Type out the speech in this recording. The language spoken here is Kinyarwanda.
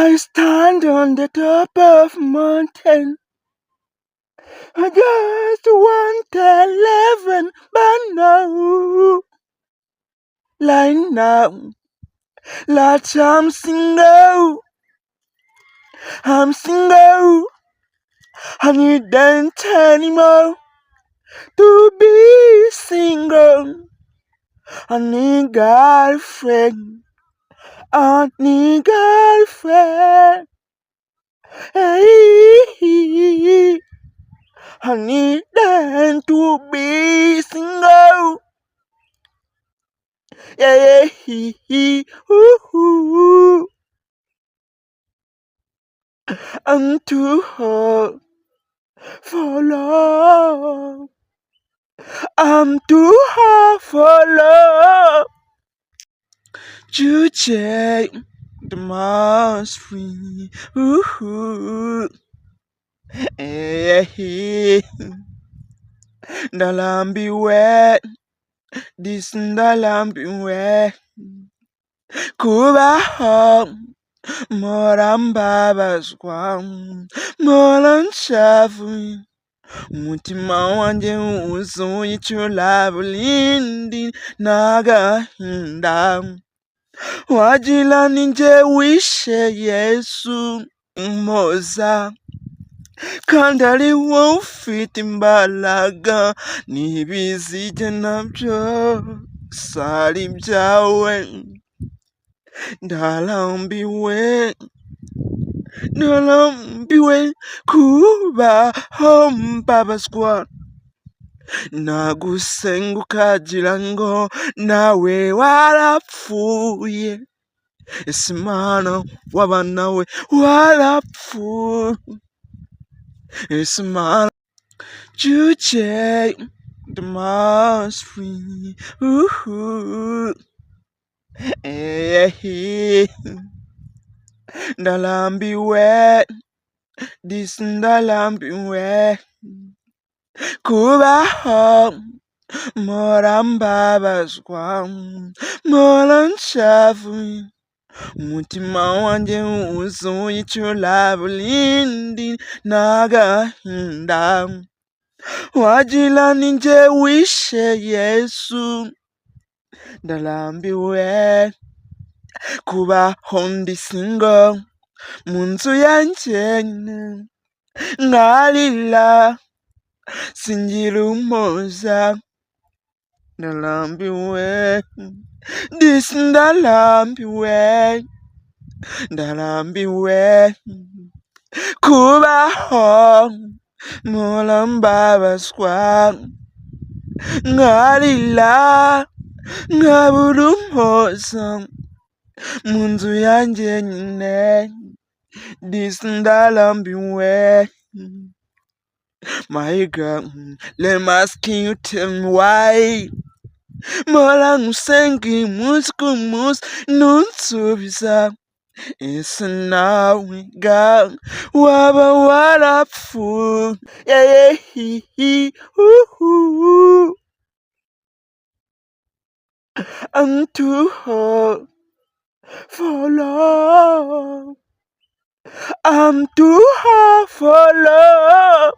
I stand on the top of a mountain. I just want 11, but no. Like now, like I'm single. I'm single. I need that anymore to be single. I need girlfriend. I need girlfriend. Hey, I need them to be single. Yeah, yeah, ooh. I'm too hot for love. I'm too hot for love. You take the most free. Ooh, hey, the lamb be wet. This the lamb be wet. Kuba home. Morambabazwa molanchafu mutima wanje uzuye chulabulindi nagahinda wajila ninje wishe Yesu moza kandali wofiti mbalaga nibizije nabyo sali byawe ndalambiwe kuba hombabazwa nagusenguka jirango nawe warapfuye Simana wabanawe warapfuye Simana you take the most free hey, ndalambiwe this ndalambiwe kubaho morambabazwa molanchafu mutima wanje uzuye chulabulindi nagahinda wajila ninje wishe Yesu ndalambiwe kubaho ndi single munzu yanje ngalila singira umuza ndalambiwe this ndalambiwe kubaho mulambabazwa ngalila ngabura umuza munzu yanje nyine this ndalambiwe. My girl, let me ask you, tell me why. Mola ngusengi muskumus nunsubisa. It's now girl, waba warapfu. Yeah, yeah, ooh. I'm too hot for love. I'm too hot for love.